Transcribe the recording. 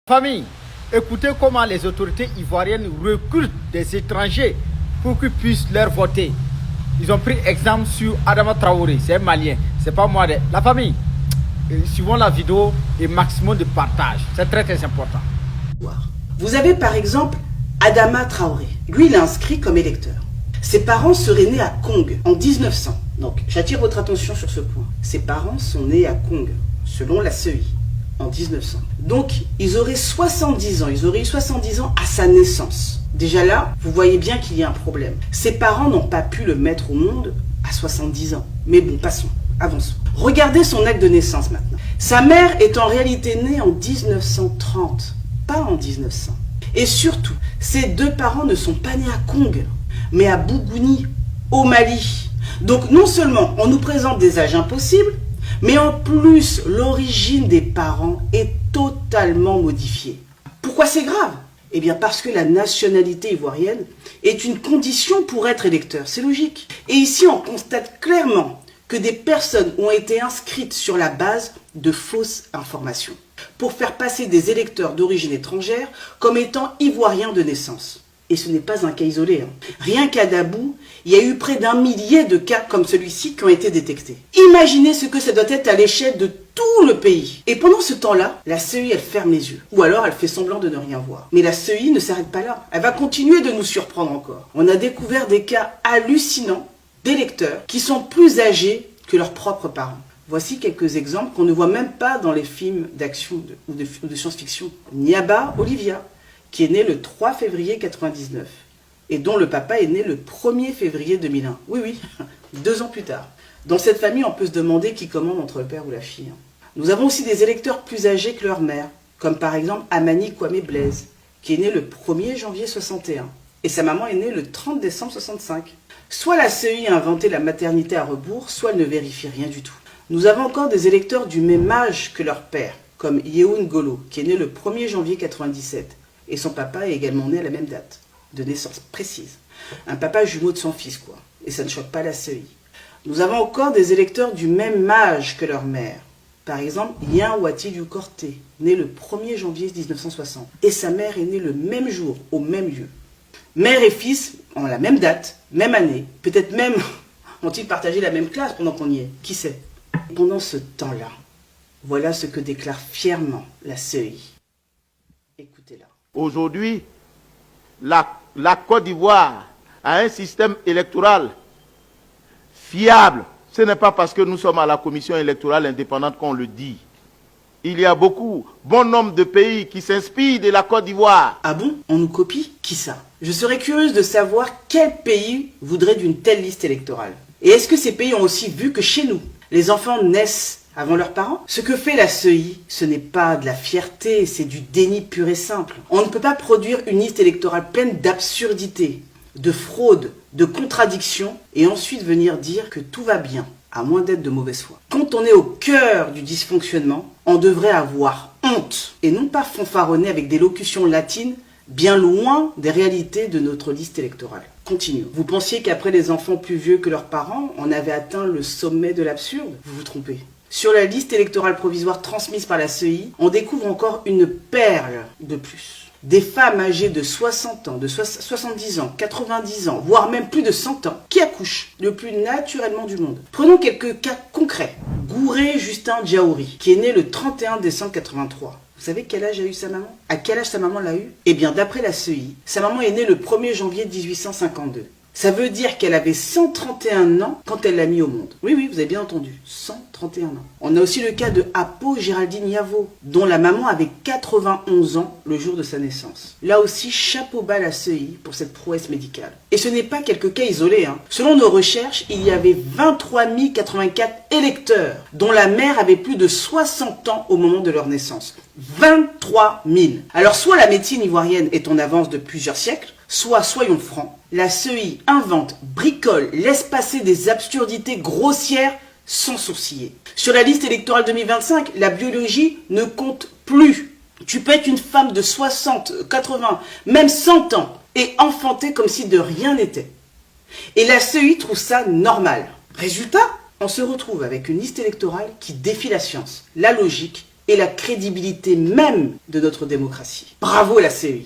Famille, écoutez comment les autorités ivoiriennes recrutent des étrangers pour qu'ils puissent leur voter. Ils ont pris exemple sur Adama Traoré, c'est un Malien, c'est pas moi. La famille, suivons la vidéo et maximum de partage, c'est très très important. Vous avez par exemple Adama Traoré. Lui, il est inscrit comme électeur. Ses parents seraient nés à Kong en 1900. Donc, j'attire votre attention sur ce point. Ses parents sont nés à Kong, selon la CEI, en 1900. Donc, ils auraient 70 ans. Ils auraient eu 70 ans à sa naissance. Déjà là, vous voyez bien qu'il y a un problème. Ses parents n'ont pas pu le mettre au monde à 70 ans. Mais bon, passons, avançons. Regardez son acte de naissance maintenant. Sa mère est en réalité née en 1930, pas en 1900. Et surtout, ses deux parents ne sont pas nés à Kong, mais à Bougouni, au Mali. Donc non seulement on nous présente des âges impossibles, mais en plus l'origine des parents est totalement modifiée. Pourquoi c'est grave? Eh bien parce que la nationalité ivoirienne est une condition pour être électeur, c'est logique. Et ici on constate clairement que des personnes ont été inscrites sur la base de fausses informations, pour faire passer des électeurs d'origine étrangère comme étant ivoiriens de naissance. Et ce n'est pas un cas isolé. Rien qu'à Dabou, il y a eu près d'1 millier de cas comme celui-ci qui ont été détectés. Imaginez ce que ça doit être à l'échelle de tout le pays. Et pendant ce temps-là, la CEI, elle ferme les yeux. Ou alors, elle fait semblant de ne rien voir. Mais la CEI ne s'arrête pas là. Elle va continuer de nous surprendre encore. On a découvert des cas hallucinants d'électeurs qui sont plus âgés que leurs propres parents. Voici quelques exemples qu'on ne voit même pas dans les films d'action ou de science-fiction. Niaba Olivia, qui est né le 3 février 99 et dont le papa est né le 1er février 2001. Oui, 2 ans plus tard. Dans cette famille, on peut se demander qui commande entre le père ou la fille. Nous avons aussi des électeurs plus âgés que leur mère, comme par exemple Amani Kwame Blaise, qui est né le 1er janvier 61 et sa maman est née le 30 décembre 65. Soit la CEI a inventé la maternité à rebours, soit elle ne vérifie rien du tout. Nous avons encore des électeurs du même âge que leur père, comme Yehoun Golo, qui est né le 1er janvier 97, et son papa est également né à la même date, de naissance précise. Un papa jumeau de son fils, quoi, et ça ne choque pas la CEI. Nous avons encore des électeurs du même âge que leur mère, par exemple Yen Wati du Corté, né le 1er janvier 1960, et sa mère est née le même jour, au même lieu. Mère et fils ont la même date, même année, peut-être même ont-ils partagé la même classe pendant qu'on y est, qui sait? Pendant ce temps-là, voilà ce que déclare fièrement la CEI. Écoutez-la. Aujourd'hui, la Côte d'Ivoire a un système électoral fiable. Ce n'est pas parce que nous sommes à la commission électorale indépendante qu'on le dit. Il y a bon nombre de pays qui s'inspirent de la Côte d'Ivoire. Ah bon? On nous copie? Qui ça? Je serais curieuse de savoir quel pays voudrait d'une telle liste électorale. Et est-ce que ces pays ont aussi vu que chez nous, les enfants naissent avant leurs parents? Ce que fait la CEI, ce n'est pas de la fierté, c'est du déni pur et simple. On ne peut pas produire une liste électorale pleine d'absurdités, de fraudes, de contradictions, et ensuite venir dire que tout va bien, à moins d'être de mauvaise foi. Quand on est au cœur du dysfonctionnement, on devrait avoir honte, et non pas fanfaronner avec des locutions latines bien loin des réalités de notre liste électorale. Continuons. Vous pensiez qu'après les enfants plus vieux que leurs parents, on avait atteint le sommet de l'absurde? Vous vous trompez. Sur la liste électorale provisoire transmise par la CEI, on découvre encore une perle de plus. Des femmes âgées de 60 ans, de 70 ans, 90 ans, voire même plus de 100 ans, qui accouchent le plus naturellement du monde. Prenons quelques cas concrets. Gouré Justin Diaouri, qui est né le 31 décembre 83. Vous savez quel âge a eu sa maman? À quel âge sa maman l'a eu? Eh bien, d'après la CEI, sa maman est née le 1er janvier 1852. Ça veut dire qu'elle avait 131 ans quand elle l'a mis au monde. Oui, vous avez bien entendu, 131 ans. On a aussi le cas de Apo Géraldine Yavo, dont la maman avait 91 ans le jour de sa naissance. Là aussi, chapeau bas à la CEI pour cette prouesse médicale. Et ce n'est pas quelques cas isolés. Selon nos recherches, il y avait 23 084 électeurs, dont la mère avait plus de 60 ans au moment de leur naissance. 23 000. Alors soit la médecine ivoirienne est en avance de plusieurs siècles, soit, soyons francs, la CEI invente, bricole, laisse passer des absurdités grossières sans sourciller. Sur la liste électorale 2025, la biologie ne compte plus. Tu peux être une femme de 60, 80, même 100 ans et enfanter comme si de rien n'était. Et la CEI trouve ça normal. Résultat, on se retrouve avec une liste électorale qui défie la science, la logique et la crédibilité même de notre démocratie. Bravo la CEI.